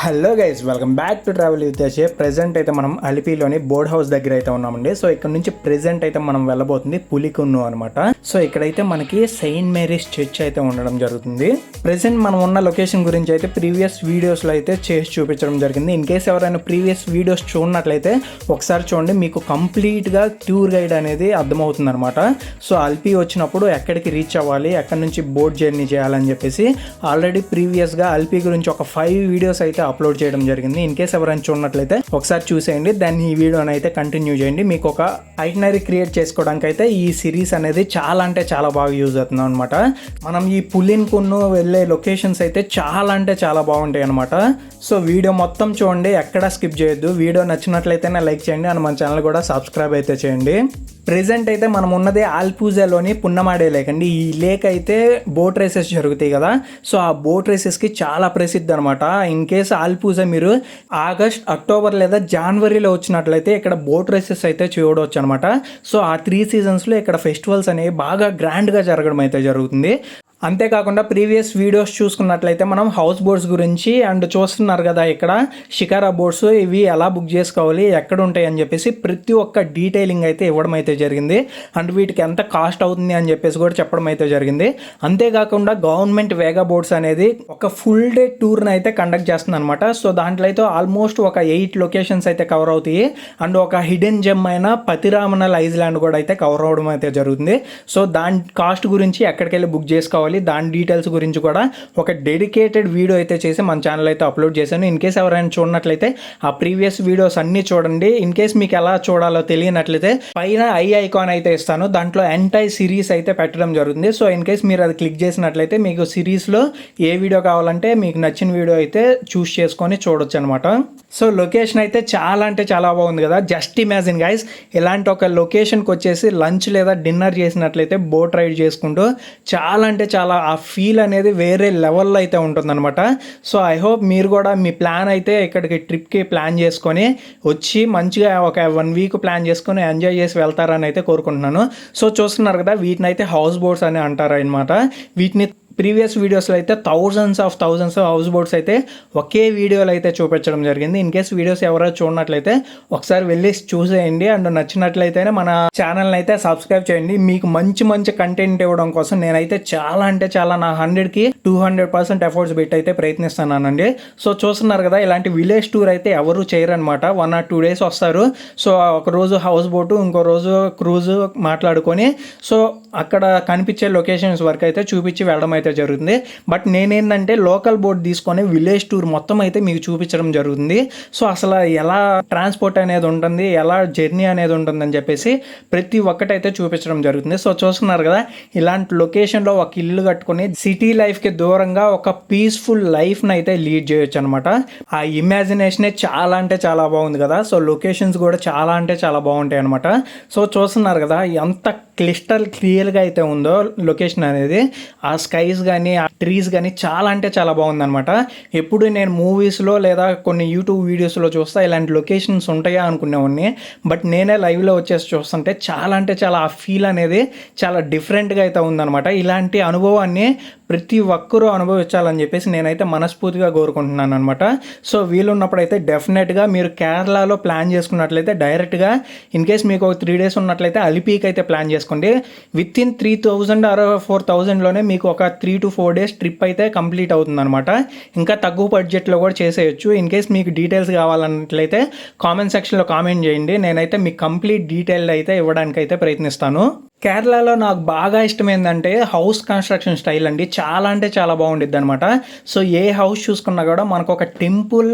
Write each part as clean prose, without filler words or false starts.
Hello guys, welcome back to travel with Yash. Present అయితే మనం అలిపిలోని board house దగ్గర అయితే ఉన్నామండి. సో ఇక్కడ నుంచి ప్రెజెంట్ అయితే మనం వెళ్ళబోతుంది పులికున్ను అనమాట. సో ఇక్కడైతే మనకి సెయింట్ మేరీస్ చర్చ్ అయితే ఉండడం జరుగుతుంది. ప్రెజెంట్ మనం ఉన్న లొకేషన్ గురించి అయితే ప్రీవియస్ వీడియోస్లో అయితే చేసి చూపించడం జరిగింది. ఇన్ కేస్ ఎవరైనా ప్రీవియస్ వీడియోస్ చూడనట్లయితే ఒకసారి చూడండి, మీకు కంప్లీట్గా టూర్ గైడ్ అనేది అర్థమవుతుంది అనమాట. సో అల్పి వచ్చినప్పుడు ఎక్కడికి రీచ్ అవ్వాలి, ఎక్కడి నుంచి బోట్ జర్నీ చేయాలని చెప్పేసి ఆల్రెడీ ప్రీవియస్గా అల్పి గురించి ఒక 5 వీడియోస్ అయితే అప్లోడ్ చేయడం జరిగింది. ఇన్ కేస్ ఎవరైనా చూడనట్లయితే ఒకసారి చూసేయండి, దాన్ని ఈ వీడియోని అయితే కంటిన్యూ చేయండి. మీకు ఒక ఐటనరీ క్రియేట్ చేసుకోవడానికి అయితే ఈ సిరీస్ అనేది చాలా అంటే చాలా బాగా యూజ్ అవుతుంది అనమాట. మనం ఈ పులిన్కున్ను వెళ్ళే లొకేషన్స్ అయితే చాలా అంటే చాలా బాగుంటాయి అనమాట. సో వీడియో మొత్తం చూడండి, ఎక్కడ స్కిప్ చేయొద్దు. వీడియో నచ్చినట్లయితేనే లైక్ చేయండి అండ్ మన ఛానల్ కూడా సబ్స్క్రైబ్ అయితే చేయండి. ప్రెజెంట్ అయితే మనం ఉన్నది ఆల్పూజాలోని పున్నమాడే లేక్ అండి. ఈ లేక్ అయితే బోట్ రేసెస్ జరుగుతాయి కదా, సో ఆ బోట్ రేసెస్కి చాలా ప్రసిద్ధి అనమాట. ఇన్ కేసు ఆల్పూజా మీరు ఆగస్ట్, అక్టోబర్ లేదా జనవరిలో వచ్చినట్లయితే ఇక్కడ బోట్ రేసెస్ అయితే చూడవచ్చు అనమాట. సో ఆ 3 సీజన్స్లో ఇక్కడ ఫెస్టివల్స్ అనేవి బాగా గ్రాండ్గా జరగడం అయితే జరుగుతుంది. అంతేకాకుండా ప్రీవియస్ వీడియోస్ చూసుకున్నట్లయితే మనం హౌస్ బోట్స్ గురించి అండ్ చూస్తున్నారు కదా, ఇక్కడ షికారా బోట్స్ ఇవి ఎలా బుక్ చేసుకోవాలి, ఎక్కడ ఉంటాయి అని చెప్పేసి ప్రతి ఒక్క డీటెయిలింగ్ అయితే ఇవ్వడం అయితే జరిగింది. అండ్ వీటికి ఎంత కాస్ట్ అవుతుంది అని చెప్పేసి కూడా చెప్పడం అయితే జరిగింది. అంతేకాకుండా గవర్నమెంట్ వేగా బోట్స్ అనేది ఒక ఫుల్ డే టూర్ని అయితే కండక్ట్ చేస్తుంది అనమాట. సో దాంట్లో అయితే ఆల్మోస్ట్ ఒక 8 లొకేషన్స్ అయితే కవర్ అవుతాయి అండ్ ఒక హిడెన్ జెమ్ అయిన పతిరామనల్ ఐలాండ్ కూడా అయితే కవర్ అవ్వడం అయితే జరుగుతుంది. సో దాని కాస్ట్ గురించి ఎక్కడికి వెళ్ళి బుక్ చేసుకోవాలి, దాని డీటెయిల్స్ గురించి కూడా ఒక డెడికేటెడ్ వీడియో అయితే చేసి మన ఛానల్ అయితే అప్లోడ్ చేశాను. ఇన్ కేస్ ఎవరైనా చూడనట్లయితే ఆ ప్రీవియస్ వీడియోస్ అన్ని చూడండి. ఇన్ కేస్ మీకు ఎలా చూడాలో తెలియనట్లయితే పైన ఐకాన్ అయితే ఇస్తాను, దాంట్లో ఎంటైర్ సిరీస్ అయితే పెట్టడం జరుగుతుంది. సో ఇన్ కేస్ మీరు అది క్లిక్ చేసినట్లయితే మీకు సిరీస్లో ఏ వీడియో కావాలంటే మీకు నచ్చిన వీడియో అయితే చూస్ చేసుకొని చూడొచ్చు అనమాట. సో లొకేషన్ అయితే చాలా అంటే చాలా బాగుంది కదా. జస్ట్ ఇమాజిన్ గైస్, ఇలాంటి ఒక లొకేషన్కి వచ్చేసి లంచ్ లేదా డిన్నర్ చేసినట్లయితే బోట్ రైడ్ చేసుకుంటూ చాలా అంటే చాలా ఆ ఫీల్ అనేది వేరే లెవెల్లో అయితే ఉంటుందన్నమాట. సో ఐ హోప్ మీరు కూడా మీ ప్లాన్ అయితే ఇక్కడికి ట్రిప్కి ప్లాన్ చేసుకొని వచ్చి మంచిగా ఒక 1 వీక్ ప్లాన్ చేసుకొని ఎంజాయ్ చేసి వెళ్తారని అయితే కోరుకుంటున్నాను. సో చూస్తున్నారు కదా, వీటిని అయితే హౌస్ బోట్స్ అని అంటారు అనమాట. వీటిని ప్రీవియస్ వీడియోస్లో అయితే థౌజండ్స్ ఆఫ్ హౌస్ బోట్స్ అయితే ఒకే వీడియోలో అయితే చూపించడం జరిగింది. ఇన్ కేస్ వీడియోస్ ఎవరైనా చూడనట్లయితే ఒకసారి వెళ్ళి చూసేయండి అండ్ నచ్చినట్లయితేనే మన ఛానల్ని అయితే సబ్స్క్రైబ్ చేయండి. మీకు మంచి మంచి కంటెంట్ ఇవ్వడం కోసం నేనైతే చాలా అంటే చాలా నా 100కి 200% ఎఫర్ట్స్ పెట్టి అయితే ప్రయత్నిస్తున్నానండి. సో చూస్తున్నారు కదా, ఇలాంటి విలేజ్ టూర్ అయితే ఎవరు చేయరనమాట. 1 or 2 days వస్తారు. సో ఒక రోజు హౌస్ బోటు, ఇంకో రోజు క్రూజ్ మాట్లాడుకొని సో అక్కడ కనిపించే లొకేషన్స్ వరకు అయితే చూపించి వెళ్ళడం అయితే జరుగుతుంది. బట్ నేనేంటంటే లోకల్ బోట్ తీసుకొని విలేజ్ టూర్ మొత్తం అయితే మీకు చూపించడం జరుగుతుంది. సో అసలు ఎలా ట్రాన్స్పోర్ట్ అనేది ఉంటుంది, ఎలా జర్నీ అనేది ఉంటుందని చెప్పేసి ప్రతి ఒక్కటైతే చూపించడం జరుగుతుంది. సో చూస్తున్నారు కదా, ఇలాంటి లొకేషన్లో ఒక ఇల్లు కట్టుకొని సిటీ లైఫ్కి దూరంగా ఒక పీస్ఫుల్ లైఫ్ని అయితే లీడ్ చేయొచ్చు అనమాట. ఆ ఇమాజినేషనే చాలా అంటే చాలా బాగుంది కదా. సో లొకేషన్స్ కూడా చాలా అంటే చాలా బాగుంటాయి అనమాట. సో చూస్తున్నారు కదా, ఎంత క్లిస్టల్ క్లియర్గా అయితే ఉందో లొకేషన్ అనేది. ఆ స్కైస్ కానీ ఆ ట్రీస్ కానీ చాలా అంటే చాలా బాగుందనమాట. ఎప్పుడు నేను మూవీస్లో లేదా కొన్ని యూట్యూబ్ వీడియోస్లో చూస్తా ఇలాంటి లొకేషన్స్ ఉంటాయా అనుకునేవాడిని. బట్ నేనే లైవ్లో వచ్చేసి చూస్తుంటే చాలా అంటే చాలా ఆ ఫీల్ అనేది చాలా డిఫరెంట్గా అయితే ఉందనమాట. ఇలాంటి అనుభవాన్ని ప్రతి ఒక్కరూ అనుభవించాలని చెప్పేసి నేనైతే మనస్ఫూర్తిగా కోరుకుంటున్నాను అనమాట. సో వీలున్నప్పుడు అయితే డెఫినెట్గా మీరు కేరళలో ప్లాన్ చేసుకున్నట్లయితే డైరెక్ట్గా ఇన్ కేస్ మీకు ఒక 3 days ఉన్నట్లయితే అలిపీకి అయితే ప్లాన్ చేసుకోండి. విత్ ఇన్ 3000 or 4000లోనే మీకు ఒక 3 to 4 days ట్రిప్ అయితే కంప్లీట్ అవుతుంది అనమాట. ఇంకా తక్కువ బడ్జెట్లో కూడా చేసేయచ్చు. ఇన్ కేస్ మీకు డీటెయిల్స్ కావాలన్నట్లయితే కామెంట్ సెక్షన్లో కామెంట్ చేయండి, నేనైతే మీకు కంప్లీట్ డీటెయిల్ అయితే ఇవ్వడానికి అయితే ప్రయత్నిస్తాను. కేరళలో నాకు బాగా ఇష్టం ఏంటంటే హౌస్ కన్స్ట్రక్షన్ స్టైల్ అండి. చాలా అంటే చాలా బాగుండిద్ది అనమాట. సో ఏ హౌస్ చూసుకున్నా కూడా మనకు ఒక టెంపుల్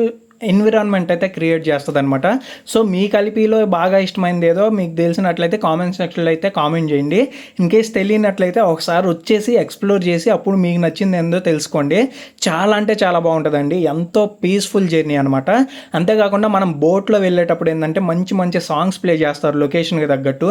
ఎన్విరాన్మెంట్ అయితే క్రియేట్ చేస్తుంది అనమాట. సో మీ కలిపిలో బాగా ఇష్టమైంది ఏదో మీకు తెలిసినట్లయితే కామెంట్ సెక్షన్లో అయితే కామెంట్ చేయండి. ఇన్ కేస్ తెలియనట్లయితే ఒకసారి వచ్చేసి ఎక్స్ప్లోర్ చేసి అప్పుడు మీకు నచ్చింది ఏందో తెలుసుకోండి. చాలా అంటే చాలా బాగుంటుందండి, ఎంతో పీస్ఫుల్ జర్నీ అనమాట. అంతేకాకుండా మనం బోట్లో వెళ్ళేటప్పుడు ఏంటంటే మంచి మంచి సాంగ్స్ ప్లే చేస్తారు లొకేషన్కి తగ్గట్టు.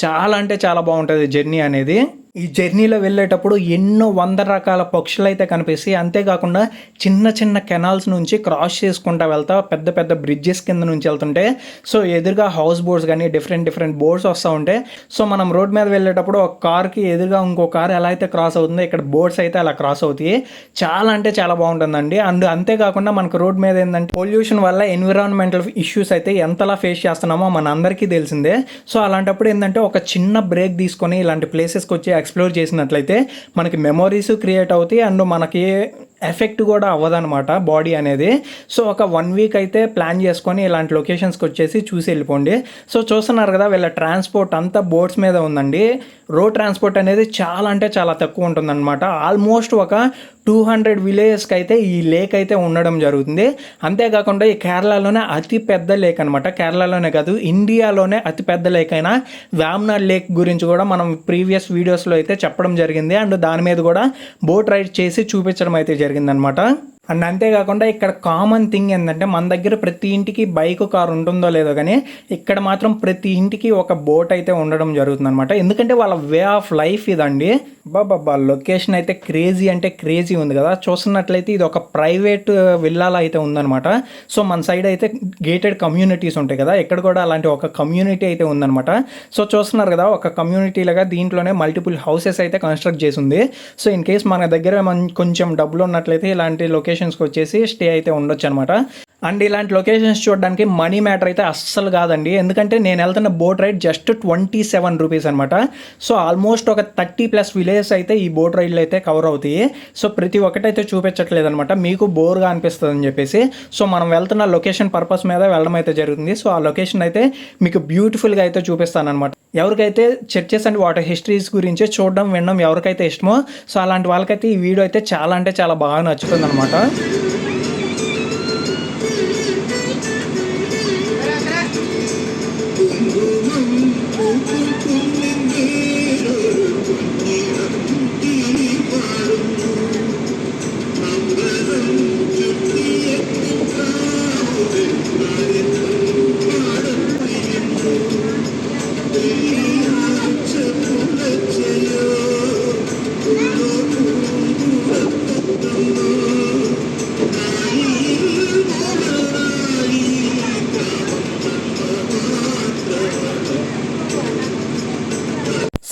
చాలా అంటే చాలా బాగుంటుంది జర్నీ అనేది. ఈ జర్నీలో వెళ్ళేటప్పుడు ఎన్నో వంద రకాల పక్షులైతే కనిపిస్తాయి. అంతేకాకుండా చిన్న చిన్న కెనాల్స్ నుంచి క్రాస్ చేసుకుంటా వెళ్తా పెద్ద పెద్ద బ్రిడ్జెస్ కింద నుంచి వెళ్తుంటే సో ఎదురుగా హౌస్ బోట్స్ కానీ డిఫరెంట్ బోట్స్ వస్తూ ఉంటాయి. సో మనం రోడ్ మీద వెళ్ళేటప్పుడు ఒక కార్కి ఎదురుగా ఇంకో కార్ ఎలా అయితే క్రాస్ అవుతుందో ఇక్కడ బోట్స్ అయితే అలా క్రాస్ అవుతాయి. చాలా అంటే చాలా బాగుంటుందండి. అండ్ అంతేకాకుండా మనకు రోడ్ మీద ఏంటంటే పొల్యూషన్ వల్ల ఎన్విరాన్మెంటల్ ఇష్యూస్ అయితే ఎంతలా ఫేస్ చేస్తున్నామో మన అందరికీ తెలిసిందే. సో అలాంటప్పుడు ఏంటంటే ఒక చిన్న బ్రేక్ తీసుకొని ఇలాంటి ప్లేసెస్కి వచ్చి ఎక్స్ప్లోర్ చేసినట్లయితే మనకి మెమొరీస్ క్రియేట్ అవుతాయి అండ్ మనకి ఎఫెక్ట్ కూడా అవ్వదనమాట బాడీ అనేది. సో ఒక 1 వీక్ అయితే ప్లాన్ చేసుకొని ఇలాంటి లొకేషన్స్కి వచ్చేసి చూసి వెళ్ళిపోండి. సో చూస్తున్నారు కదా వీళ్ళ ట్రాన్స్పోర్ట్ అంతా బోట్స్ మీద ఉందండి. రోడ్ ట్రాన్స్పోర్ట్ అనేది చాలా అంటే చాలా తక్కువ ఉంటుందన్నమాట. ఆల్మోస్ట్ ఒక 200 విలేజెస్కి అయితే ఈ లేక్ అయితే ఉండడం జరుగుతుంది. అంతేకాకుండా ఈ కేరళలోనే అతి పెద్ద లేక్ అనమాట. కేరళలోనే కాదు ఇండియాలోనే అతి పెద్ద లేక్ అయిన వామ్నాడ్ లేక్ గురించి కూడా మనం ప్రీవియస్ వీడియోస్లో అయితే చెప్పడం జరిగింది. అండ్ దాని మీద కూడా బోట్ రైడ్ చేసి చూపించడం అయితే జరిగిందనమాట. అండ్ అంతేకాకుండా ఇక్కడ కామన్ థింగ్ ఏంటంటే మన దగ్గర ప్రతి ఇంటికి బైక్ కార్ ఉంటుందో లేదో కానీ ఇక్కడ మాత్రం ప్రతి ఇంటికి ఒక బోట్ అయితే ఉండడం జరుగుతుంది అనమాట. ఎందుకంటే వాళ్ళ వే ఆఫ్ లైఫ్ ఇదండి. బాబా లొకేషన్ అయితే క్రేజీ అంటే క్రేజీ ఉంది కదా. చూస్తున్నట్లయితే ఇది ఒక ప్రైవేట్ విల్లాలో అయితే ఉందన్నమాట. సో మన సైడ్ అయితే గేటెడ్ కమ్యూనిటీస్ ఉంటాయి కదా, ఇక్కడ కూడా అలాంటి ఒక కమ్యూనిటీ అయితే ఉందన్నమాట. సో చూస్తున్నారు కదా ఒక కమ్యూనిటీలాగా దీంట్లోనే మల్టిపుల్ హౌసెస్ అయితే కన్స్ట్రక్ట్ చేసి ఉంది. సో ఇన్ కేస్ మన దగ్గర కొంచెం డబ్బులు ఉన్నట్లయితే ఇలాంటి లొకేషన్స్కి వచ్చేసి స్టే అయితే ఉండొచ్చు అనమాట. అండ్ ఇలాంటి లొకేషన్స్ చూడడానికి మనీ మ్యాటర్ అయితే అస్సలు కాదండి. ఎందుకంటే నేను వెళ్తున్న బోట్ రైడ్ జస్ట్ 27 రూపీస్ అనమాట. సో ఆల్మోస్ట్ ఒక 30+ విలేజెస్ అయితే ఈ బోట్ రైడ్లు అయితే కవర్ అవుతాయి. సో ప్రతి ఒక్కటైతే చూపించట్లేదు అనమాట, మీకు బోర్గా అనిపిస్తుంది అని చెప్పేసి. సో మనం వెళ్తున్న లొకేషన్ పర్పస్ మీద వెళ్ళడం అయితే జరుగుతుంది. సో ఆ లొకేషన్ అయితే మీకు బ్యూటిఫుల్గా అయితే చూపిస్తాను అనమాట. ఎవరికైతే చర్చెస్ అండ్ వాటర్ హిస్టరీస్ గురించి చూడడం వినడం ఎవరికైతే ఇష్టమో సో అలాంటి వాళ్ళకైతే ఈ వీడియో అయితే చాలా అంటే చాలా బాగా నచ్చుతుంది అనమాట.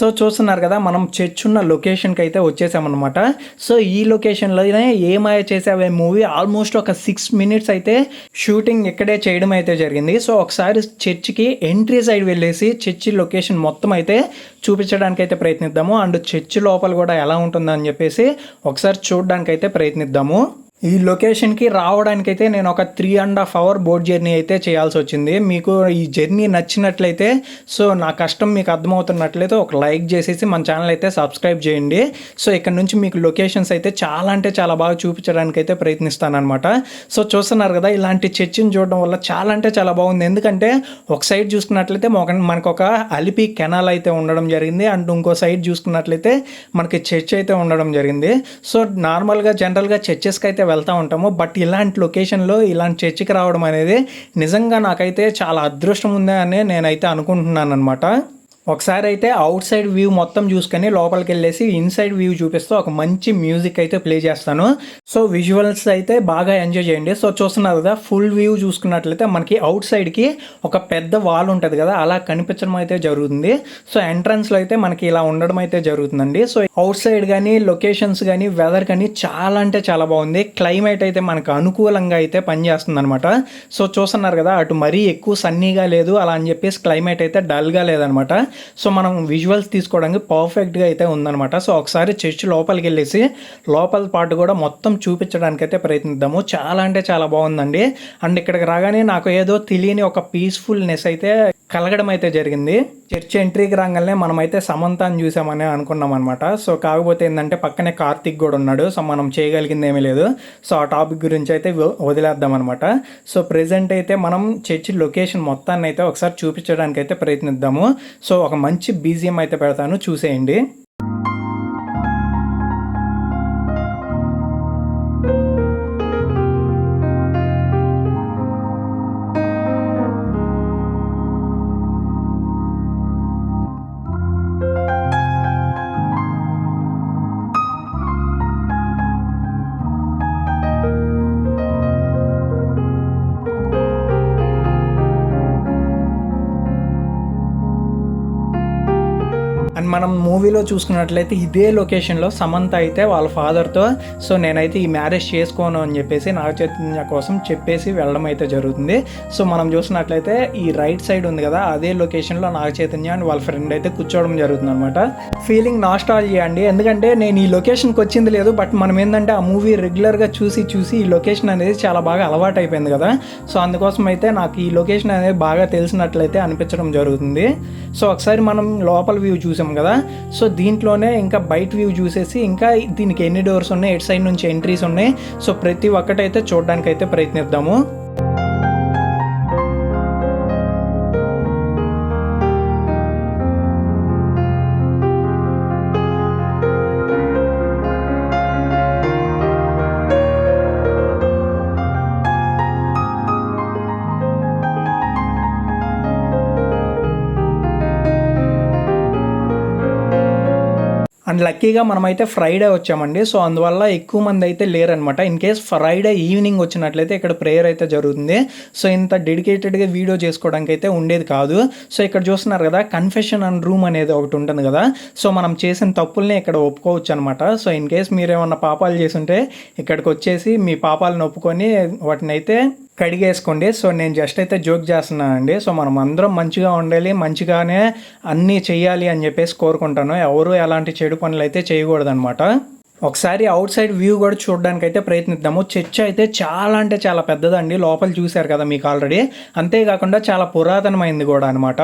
సో చూస్తున్నారు కదా మనం చర్చ్ ఉన్న లొకేషన్కి అయితే వచ్చేసామన్నమాట. సో ఈ లొకేషన్లోనే ఏమాయ చేసావే మూవీ ఆల్మోస్ట్ ఒక 6 మినిట్స్ అయితే షూటింగ్ ఇక్కడే చేయడం అయితే జరిగింది. సో ఒకసారి చర్చ్కి ఎంట్రీ సైడ్ వెళ్ళేసి చర్చ్ లొకేషన్ మొత్తం అయితే చూపించడానికి అయితే ప్రయత్నిద్దాము. అండ్ చర్చ్ లోపల కూడా ఎలా ఉంటుందని చెప్పేసి ఒకసారి చూడడానికి అయితే ప్రయత్నిద్దాము. ఈ లొకేషన్కి రావడానికైతే నేను ఒక 3.5 అవర్ బోట్ జర్నీ అయితే చేయాల్సి వచ్చింది. మీకు ఈ జర్నీ నచ్చినట్లయితే సో నా కష్టం మీకు అర్థమవుతున్నట్లయితే ఒక లైక్ చేసేసి మన ఛానల్ అయితే సబ్స్క్రైబ్ చేయండి. సో ఇక్కడ నుంచి మీకు లొకేషన్స్ అయితే చాలా అంటే చాలా బాగా చూపించడానికి అయితే ప్రయత్నిస్తానమాట. సో చూస్తున్నారు కదా ఇలాంటి చర్చిని చూడడం వల్ల చాలా అంటే చాలా బాగుంది. ఎందుకంటే ఒక సైడ్ చూసుకున్నట్లయితే మనకు ఒక అలిపి కెనాల్ అయితే ఉండడం జరిగింది. అండ్ ఇంకో సైడ్ చూసుకున్నట్లయితే మనకి చర్చ్ అయితే ఉండడం జరిగింది. సో నార్మల్గా జనరల్గా చర్చెస్కి అయితే వెళ్తూ ఉంటాము, బట్ ఇలాంటి లొకేషన్లో ఇలాంటి చర్చికి రావడం అనేది నిజంగా నాకైతే చాలా అదృష్టం ఉంది అని నేనైతే అనుకుంటున్నాను అనమాట. ఒకసారి అయితే అవుట్ సైడ్ వ్యూ మొత్తం చూసుకొని లోపలికి వెళ్ళేసి ఇన్సైడ్ వ్యూ చూపిస్తూ ఒక మంచి మ్యూజిక్ అయితే ప్లే చేస్తాను. సో విజువల్స్ అయితే బాగా ఎంజాయ్ చేయండి. సో చూస్తున్నారు కదా ఫుల్ వ్యూ చూసుకున్నట్లయితే మనకి అవుట్ సైడ్కి ఒక పెద్ద వాల్ ఉంటుంది కదా అలా కనిపించడం అయితే జరుగుతుంది. సో ఎంట్రన్స్లో అయితే మనకి ఇలా ఉండడం అయితే జరుగుతుందండి. సో అవుట్ సైడ్ కానీ లొకేషన్స్ కానీ వెదర్ కానీ చాలా అంటే చాలా బాగుంది. క్లైమేట్ అయితే మనకు అనుకూలంగా అయితే పనిచేస్తుంది అనమాట. సో చూస్తున్నారు కదా అటు మరీ ఎక్కువ సన్నీగా లేదు అలా అని చెప్పేసి క్లైమేట్ అయితే డల్గా లేదనమాట. సో మనం విజువల్స్ తీసుకోవడానికి పర్ఫెక్ట్గా అయితే ఉందన్నమాట. సో ఒకసారి చర్చ్ లోపలికి వెళ్ళేసి లోపల పాటు కూడా మొత్తం చూపించడానికి అయితే ప్రయత్నిద్దాము. చాలా అంటే చాలా బాగుందండి. అండ్ ఇక్కడికి రాగానే నాకు ఏదో తెలియని ఒక పీస్ఫుల్నెస్ అయితే కలగడం అయితే జరిగింది. చర్చ్ ఎంట్రీకి రాగానే మనమైతే సమంతాన్ని చూసామని అనుకున్నాం అనమాట. సో కాకపోతే ఏంటంటే పక్కనే కార్తిక్ కూడా ఉన్నాడు. సో మనం చేయగలిగింది ఏమీ లేదు. సో ఆ టాపిక్ గురించి అయితే వదిలేద్దాం అనమాట. సో ప్రెజెంట్ అయితే మనం చర్చ్ లొకేషన్ మొత్తాన్ని అయితే ఒకసారి చూపించడానికి అయితే ప్రయత్నిద్దాము. సో ఒక మంచి బీజిఎం అయితే పెడతాను, చూసేయండి. అండ్ మనం మూవీలో చూసుకున్నట్లయితే ఇదే లొకేషన్లో సమంత అయితే వాళ్ళ ఫాదర్తో సో నేనైతే ఈ మ్యారేజ్ చేసుకోను అని చెప్పేసి నాగ చైతన్య కోసం చెప్పేసి వెళ్ళడం అయితే జరుగుతుంది. సో మనం చూసినట్లయితే ఈ రైట్ సైడ్ ఉంది కదా, అదే లొకేషన్లో నాగ చైతన్య అండ్ వాళ్ళ ఫ్రెండ్ అయితే కూర్చోవడం జరుగుతుంది అనమాట. ఫీలింగ్ నాస్టాల్జియా అండి, ఎందుకంటే నేను ఈ లొకేషన్కి వచ్చింది లేదు, బట్ మనం ఏంటంటే ఆ మూవీ రెగ్యులర్గా చూసి ఈ లొకేషన్ అనేది చాలా బాగా అలవాటు అయిపోయింది కదా. సో అందుకోసం అయితే నాకు ఈ లొకేషన్ అనేది బాగా తెలిసినట్లయితే అనిపించడం జరుగుతుంది. సో ఒకసారి మనం లోపల వ్యూ చూసాం కదా, సో దీంట్లోనే ఇంకా బయట వ్యూ చూసేసి ఇంకా దీనికి ఎన్ని డోర్స్ ఉన్నాయి, ఎటు సైడ్ నుంచి ఎంట్రీస్ ఉన్నాయి, సో ప్రతి ఒక్కటైతే చూడడానికి అయితే ప్రయత్నిద్దాము. అండ్ లక్కీగా మనమైతే ఫ్రైడే వచ్చామండి. సో అందువల్ల ఎక్కువ మంది అయితే లేరనమాట. ఇన్ కేస్ ఫ్రైడే ఈవినింగ్ వచ్చినట్లయితే ఇక్కడ ప్రేయర్ అయితే జరుగుతుంది. సో ఇంత డెడికేటెడ్గా వీడియో చేసుకోవడానికి అయితే ఉండేది కాదు. సో ఇక్కడ చూస్తున్నారు కదా, కన్ఫెషన్ అండ్ రూమ్ అనేది ఒకటి ఉంటుంది కదా, సో మనం చేసిన తప్పుల్ని ఇక్కడ ఒప్పుకోవచ్చు అనమాట. సో ఇన్ కేస్ మీరు ఏమన్నా పాపాలు చేస్తుంటే ఇక్కడికి వచ్చేసి మీ పాపాలను ఒప్పుకొని వాటిని అయితే కడిగేసుకోండి. సో నేను జస్ట్ అయితే జోక్ చేస్తున్నానండి. సో మనం అందరం మంచిగా ఉండాలి, మంచిగానే అన్నీ చెయ్యాలి అని చెప్పేసి కోరుకుంటాను. ఎవరు ఎలాంటి చెడు పనులు అయితే చేయకూడదు అనమాట. ఒకసారి అవుట్ సైడ్ వ్యూ కూడా చూడడానికి అయితే ప్రయత్నిద్దాము. చర్చ్ అయితే చాలా అంటే చాలా పెద్దదండి, లోపల చూశారు కదా మీకు ఆల్రెడీ. అంతేకాకుండా చాలా పురాతనమైంది కూడా అనమాట.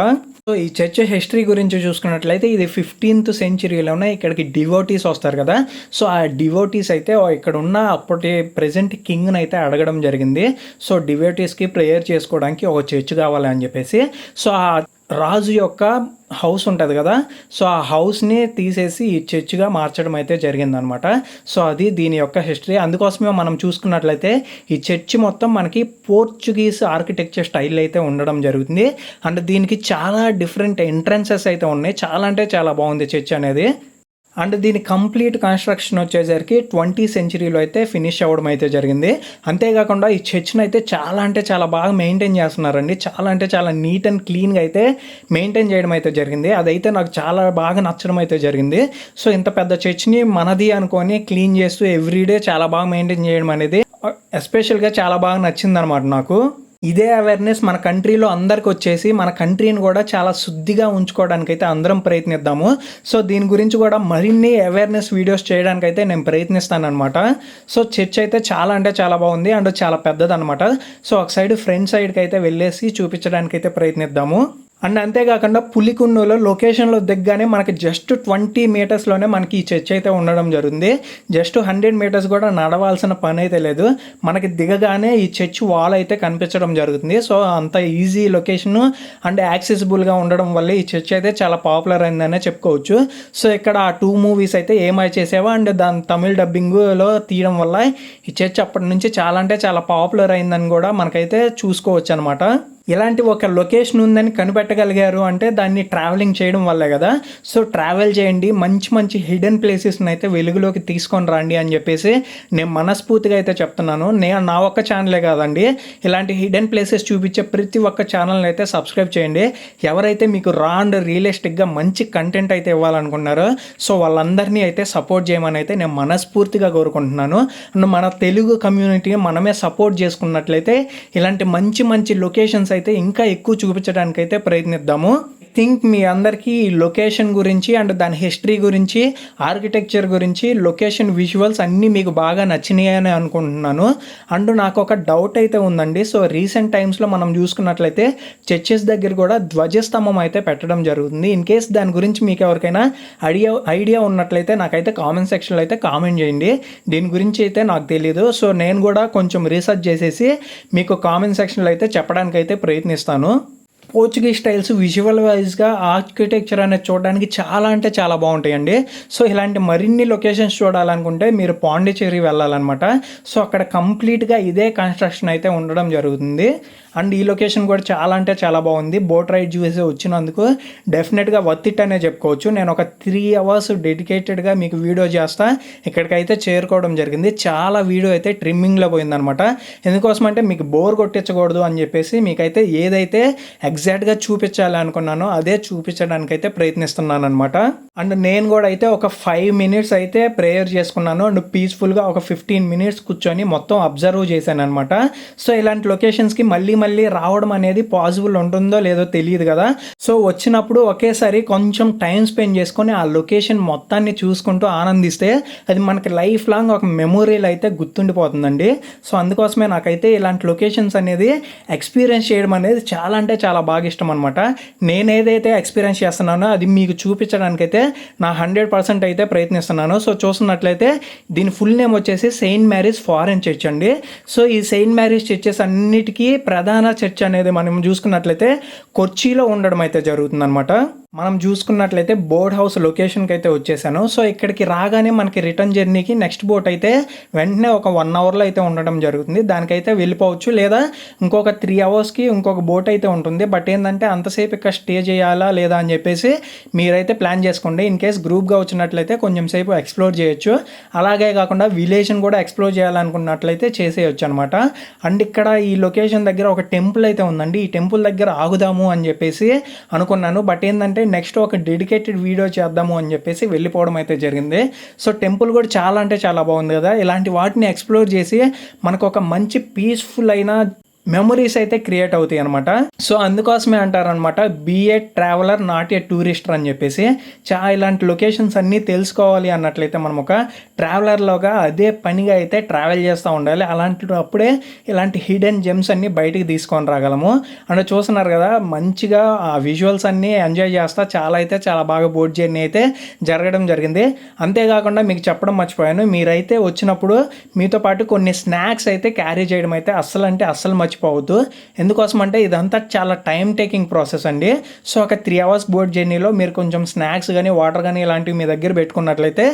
సో ఈ చర్చ్ హిస్టరీ గురించి చూసుకున్నట్లయితే ఇది 15th సెంచరీలోనే ఇక్కడికి డివోటీస్ వస్తారు కదా. సో ఆ డివోటీస్ అయితే ఇక్కడ ఉన్న అప్పటి ప్రెజెంట్ కింగ్ని అయితే అడగడం జరిగింది. సో డివోటీస్కి ప్రేయర్ చేసుకోవడానికి ఒక చర్చ్ కావాలి అని చెప్పేసి. సో ఆ రాజు యొక్క హౌస్ ఉంటుంది కదా, సో ఆ హౌస్ని తీసేసి ఈ చర్చ్గా మార్చడం అయితే జరిగిందనమాట. సో అది దీని యొక్క హిస్టరీ. అందుకోసమే మనం చూసుకున్నట్లయితే ఈ చర్చ్ మొత్తం మనకి పోర్చుగీస్ ఆర్కిటెక్చర్ స్టైల్ అయితే ఉండడం జరుగుతుంది. అండ్ దీనికి చాలా డిఫరెంట్ ఎంట్రన్సెస్ అయితే ఉన్నాయి. చాలా అంటే చాలా బాగుంది చర్చ్ అనేది. అండ్ దీని కంప్లీట్ కన్స్ట్రక్షన్ వచ్చేసరికి 20th సెంచరీలో అయితే ఫినిష్ అవ్వడం అయితే జరిగింది. అంతేకాకుండా ఈ చర్చ్ని అయితే చాలా అంటే చాలా బాగా మెయింటైన్ చేస్తున్నారండి. చాలా అంటే చాలా నీట్ అండ్ క్లీన్గా అయితే మెయింటైన్ చేయడం అయితే జరిగింది. అదైతే నాకు చాలా బాగా నచ్చడం అయితే జరిగింది. సో ఇంత పెద్ద చర్చ్ని మనది అనుకొని క్లీన్ చేస్తూ ఎవ్రీడే చాలా బాగా మెయింటైన్ చేయడం అనేది ఎస్పెషల్గా చాలా బాగా నచ్చింది అనమాట నాకు. ఇదే అవేర్నెస్ మన కంట్రీలో అందరికి వచ్చేసి మన కంట్రీని కూడా చాలా శుద్ధిగా ఉంచుకోవడానికి అయితే అందరం ప్రయత్నిద్దాము. సో దీని గురించి కూడా మరిన్ని అవేర్నెస్ వీడియోస్ చేయడానికి అయితే నేను ప్రయత్నిస్తాను అనమాట. సో చర్చ్ అయితే చాలా అంటే చాలా బాగుంది అండ్ చాలా పెద్దది అనమాట. సో ఒక సైడ్ ఫ్రంట్ సైడ్కి అయితే వెళ్ళేసి చూపించడానికి అయితే ప్రయత్నిద్దాము. అండ్ అంతేకాకుండా పులికుండులో లొకేషన్లో దిగ్గానే మనకి జస్ట్ 20 మీటర్స్లోనే మనకి ఈ చర్చ్ అయితే ఉండడం జరుగుతుంది. జస్ట్ 100 మీటర్స్ కూడా నడవాల్సిన పని అయితే లేదు. మనకి దిగగానే ఈ చర్చ్ వాల్ అయితే కనిపించడం జరుగుతుంది. సో అంత ఈజీ లొకేషన్ అండ్ యాక్సెసిబుల్గా ఉండడం వల్ల ఈ చర్చ్ అయితే చాలా పాపులర్ అయిందనే చెప్పుకోవచ్చు. సో ఇక్కడ ఆ 2 మూవీస్ అయితే ఏమై చేసావో అండ్ దాని తమిళ డబ్బింగ్లో తీయడం వల్ల ఈ చర్చ్ అప్పటి నుంచి చాలా అంటే చాలా పాపులర్ అయిందని కూడా మనకైతే చూసుకోవచ్చు అనమాట. ఇలాంటి ఒక లొకేషన్ ఉందని కనిపెట్టగలిగారు అంటే దాన్ని ట్రావెలింగ్ చేయడం వల్లే కదా. సో ట్రావెల్ చేయండి, మంచి మంచి హిడెన్ ప్లేసెస్ని అయితే వెలుగులోకి తీసుకొని రండి అని చెప్పేసి నేను మనస్ఫూర్తిగా అయితే చెప్తున్నాను. నేను నా ఒక్క ఛానలే కాదండి, ఇలాంటి హిడెన్ ప్లేసెస్ చూపించే ప్రతి ఒక్క ఛానల్ని అయితే సబ్స్క్రైబ్ చేయండి. ఎవరైతే మీకు రా అండ్ రియలిస్టిక్గా మంచి కంటెంట్ అయితే ఇవ్వాలనుకున్నారో సో వాళ్ళందరినీ అయితే సపోర్ట్ చేయమని అయితే నేను మనస్ఫూర్తిగా కోరుకుంటున్నాను. అండ్ మన తెలుగు కమ్యూనిటీని మనమే సపోర్ట్ చేసుకున్నట్లయితే ఇలాంటి మంచి మంచి లొకేషన్స్ అయితే ఇంకా ఎక్కువ చూపించడానికి అయితే ప్రయత్నిద్దాము. థింక్ మీ అందరికీ ఈ లొకేషన్ గురించి అండ్ దాని హిస్టరీ గురించి, ఆర్కిటెక్చర్ గురించి, లొకేషన్ విజువల్స్ అన్నీ మీకు బాగా నచ్చినాయని అనుకుంటున్నాను. అండ్ నాకు ఒక డౌట్ అయితే ఉందండి. సో రీసెంట్ టైమ్స్లో మనం చూసుకున్నట్లయితే చర్చెస్ దగ్గర కూడా ధ్వజస్తంభం అయితే పెట్టడం జరుగుతుంది. ఇన్ కేస్ దాని గురించి మీకు ఎవరికైనా ఐడియా ఉన్నట్లయితే నాకైతే కామెంట్ సెక్షన్లో అయితే కామెంట్ చేయండి. దీని గురించి అయితే నాకు తెలియదు. సో నేను కూడా కొంచెం రీసెర్చ్ చేసేసి మీకు కామెంట్ సెక్షన్లో అయితే చెప్పడానికి అయితే ప్రయత్నిస్తాను. పోర్చుగీస్ స్టైల్స్ విజువల్ వైజ్గా ఆర్కిటెక్చర్ అనేది చూడడానికి చాలా అంటే చాలా బాగుంటాయండి. సో ఇలాంటి మరిన్ని లొకేషన్స్ చూడాలనుకుంటే మీరు పాండిచ్చేరి వెళ్ళాలన్నమాట. సో అక్కడ కంప్లీట్గా ఇదే కన్స్ట్రక్షన్ అయితే ఉండడం జరుగుతుంది. అండ్ ఈ లొకేషన్ కూడా చాలా అంటే చాలా బాగుంది. బోట్ రైడ్ చూసి వచ్చినందుకు డెఫినెట్గా వర్త్ ఇట్ అనే చెప్పుకోవచ్చు. నేను ఒక 3 అవర్స్ డెడికేటెడ్గా మీకు వీడియో చేస్తా ఇక్కడికైతే చేరుకోవడం జరిగింది. చాలా వీడియో అయితే ట్రిమ్మింగ్లో పోయిందనమాట. ఎందుకోసం అంటే మీకు బోర్ కొట్టించకూడదు అని చెప్పేసి మీకైతే ఏదైతే ఎగ్జాక్ట్గా చూపించాలి అనుకున్నానో అదే చూపించడానికైతే ప్రయత్నిస్తున్నాను అనమాట. అండ్ నేను కూడా అయితే ఒక 5 మినిట్స్ అయితే ప్రేయర్ చేసుకున్నాను. అండ్ పీస్ఫుల్గా ఒక 15 మినిట్స్ కూర్చొని మొత్తం అబ్జర్వ్ చేశాను అనమాట. సో ఇలాంటి లొకేషన్స్కి మళ్ళీ మళ్ళీ రావడం అనేది పాసిబుల్ ఉంటుందో లేదో తెలియదు కదా. సో వచ్చినప్పుడు ఒకేసారి కొంచెం టైం స్పెండ్ చేసుకొని ఆ లొకేషన్ మొత్తాన్ని చూసుకుంటూ ఆనందిస్తే అది మనకి లైఫ్ లాంగ్ ఒక మెమొరీలు అయితే గుర్తుండిపోతుందండి. సో అందుకోసమే నాకైతే ఇలాంటి లొకేషన్స్ అనేది ఎక్స్పీరియన్స్ చేయడం అనేది చాలా అంటే చాలా బాగా ఇష్టం అనమాట. నేను ఏదైతే ఎక్స్పీరియన్స్ చేస్తున్నానో అది మీకు చూపించడానికైతే నా 100% అయితే ప్రయత్నిస్తున్నాను. సో చూస్తున్నట్లయితే దీని ఫుల్ నేమ్ వచ్చేసి సెయింట్ మేరీస్ ఫారెన్ చర్చ్ అండి. సో ఈ సెయింట్ మేరీస్ చర్చెస్ అన్నిటికీ ప్రధాన చర్చ్ అనేది మనం చూసుకున్నట్లయితే కొచ్చిలో ఉండడం అయితే జరుగుతుందన్నమాట. మనం చూసుకున్నట్లయితే బోట్ హౌస్ లొకేషన్కి అయితే వచ్చేసాను. సో ఇక్కడికి రాగానే మనకి రిటర్న్ జర్నీకి నెక్స్ట్ బోట్ అయితే వెంటనే ఒక 1 అవర్లో అయితే ఉండడం జరుగుతుంది. దానికైతే వెళ్ళిపోవచ్చు, లేదా ఇంకొక 3 అవర్స్కి ఇంకొక బోట్ అయితే ఉంటుంది. బట్ ఏంటంటే అంతసేపు ఇక్కడ స్టే చేయాలా లేదా అని చెప్పేసి మీరైతే ప్లాన్ చేసుకోండి. ఇన్ కేస్ గ్రూప్గా వచ్చినట్లయితే కొంచెం సేపు ఎక్స్ప్లోర్ చేయొచ్చు. అలాగే కాకుండా విలేజ్ని కూడా ఎక్స్ప్లోర్ చేయాలనుకున్నట్లయితే చేసేయచ్చు అనమాట. అండ్ ఇక్కడ ఈ లొకేషన్ దగ్గర ఒక టెంపుల్ అయితే ఉందండి. ఈ టెంపుల్ దగ్గర ఆగుదాము అని చెప్పేసి అనుకున్నాను. బట్ ఏంటంటే నెక్స్ట్ ఒక డెడికేటెడ్ వీడియో చేద్దాము అని చెప్పేసి వెళ్ళిపోవడం అయితే జరిగింది. సో టెంపుల్ కూడా చాలా అంటే చాలా బాగుంది కదా. ఇలాంటి వాటిని ఎక్స్ప్లోర్ చేసి మనకు ఒక మంచి పీస్ఫుల్ అయిన మెమరీస్ అయితే క్రియేట్ అవుతాయి అనమాట. సో అందుకోసమే అంటారనమాట be a traveller not a tourist అని చెప్పేసి. ఇలాంటి లొకేషన్స్ అన్నీ తెలుసుకోవాలి అన్నట్లయితే మనం ఒక ట్రావెలర్లోగా అదే పనిగా అయితే ట్రావెల్ చేస్తూ ఉండాలి. అప్పుడే ఇలాంటి హిడెన్ జెమ్స్ అన్నీ బయటికి తీసుకొని రాగలము. అంటే చూస్తున్నారు కదా మంచిగా ఆ విజువల్స్ అన్నీ ఎంజాయ్ చేస్తా చాలా అయితే చాలా బాగా బోట్ జర్నీ అయితే జరగడం జరిగింది. అంతేకాకుండా మీకు చెప్పడం మర్చిపోయాను, మీరైతే వచ్చినప్పుడు మీతో పాటు కొన్ని స్నాక్స్ అయితే క్యారీ చేయడం అయితే అస్సలు మర్చిపోవద్దు. ఎందుకోసం అంటే ఇదంతా చాలా టైం టేకింగ్ ప్రాసెస్ అండి. సో ఒక 3 అవర్స్ బోట్ జర్నీలో మీరు కొంచెం స్నాక్స్ కానీ వాటర్ కానీ ఇలాంటివి మీ దగ్గర పెట్టుకున్నట్లయితే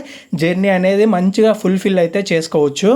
జర్నీ అనేది మంచిగా ఫుల్ఫిల్ అయితే చేసుకోవచ్చు.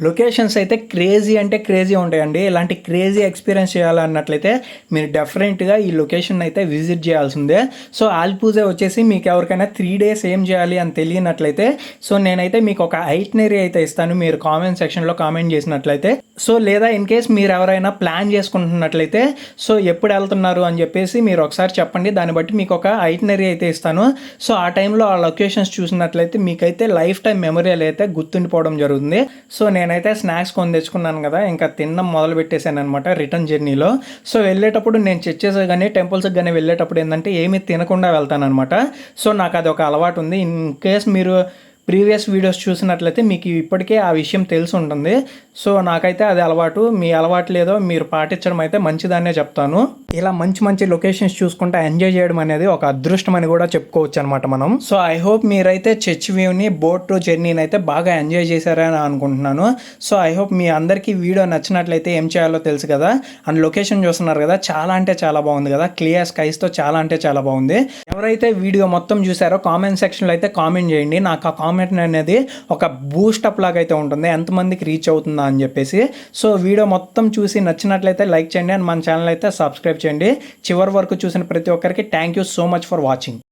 లొకేషన్స్ అయితే క్రేజీ అంటే క్రేజీ ఉంటాయండి. ఇలాంటి క్రేజీ ఎక్స్పీరియన్స్ చేయాలన్నట్లయితే మీరు డెఫినెట్గా ఈ లొకేషన్ అయితే విజిట్ చేయాల్సిందే. సో ఆల్పూజే వచ్చేసి మీకు ఎవరికైనా 3 డేస్ ఏం చేయాలి అని తెలియనట్లయితే సో నేనైతే మీకు ఒక ఐటినరీ అయితే ఇస్తాను, మీరు కామెంట్ సెక్షన్లో కామెంట్ చేసినట్లయితే. సో లేదా ఇన్ కేస్ మీరు ఎవరైనా ప్లాన్ చేసుకుంటున్నట్లయితే సో ఎప్పుడు వెళ్తున్నారు అని చెప్పేసి మీరు ఒకసారి చెప్పండి. దాన్ని బట్టి మీకు ఒక ఐటినరీ అయితే ఇస్తాను. సో ఆ టైంలో ఆ లొకేషన్స్ చూసినట్లయితే మీకైతే లైఫ్ టైం మెమరీలు అయితే గుర్తుండిపోవడం జరుగుతుంది. సో నేనైతే స్నాక్స్ కొని తెచ్చుకున్నాను కదా, ఇంకా తినడం మొదలు పెట్టేశాను అనమాట రిటర్న్ జర్నీలో. సో వెళ్ళేటప్పుడు నేను చర్చెస్ కానీ టెంపుల్స్కి కానీ వెళ్ళేటప్పుడు ఏంటంటే ఏమీ తినకుండా వెళ్తాను అనమాట. సో నాకు అది ఒక అలవాటు ఉంది. ఇన్ కేస్ మీరు ప్రీవియస్ వీడియోస్ చూసినట్లయితే మీకు ఇప్పటికే ఆ విషయం తెలిసి ఉంటుంది. సో నాకైతే అది అలవాటు. మీ అలవాటు లేదో మీరు పాటించడం అయితే మంచిదనే చెప్తాను. ఇలా మంచి మంచి లొకేషన్స్ చూసుకుంటూ ఎంజాయ్ చేయడం అనేది ఒక అదృష్టం అని కూడా చెప్పుకోవచ్చు అనమాట మనం. సో ఐ హోప్ మీరైతే చర్చ్ వ్యూని బోట్ జర్నీని అయితే బాగా ఎంజాయ్ చేశారని అనుకుంటున్నాను. సో ఐ హోప్ మీ అందరికీ వీడియో నచ్చినట్లయితే ఏం చేయాలో తెలుసు కదా. అండ్ లొకేషన్ చూస్తున్నారు కదా, చాలా అంటే చాలా బాగుంది కదా, క్లియర్ స్కైస్తో చాలా అంటే చాలా బాగుంది. ఎవరైతే వీడియో మొత్తం చూసారో కామెంట్ సెక్షన్లో అయితే కామెంట్ చేయండి. నాకు ఆ కామెంట్ అనేది ఒక బూస్టప్ లాగా అయితే ఉంటుంది, ఎంతమందికి రీచ్ అవుతుందా అని చెప్పేసి. సో వీడియో మొత్తం చూసి నచ్చినట్లయితే లైక్ చేయండి అండ్ మన ఛానల్ అయితే సబ్స్క్రైబ్ చేయండి. చివరి వరకు చూసిన ప్రతి ఒక్కరికి thank you so much for watching.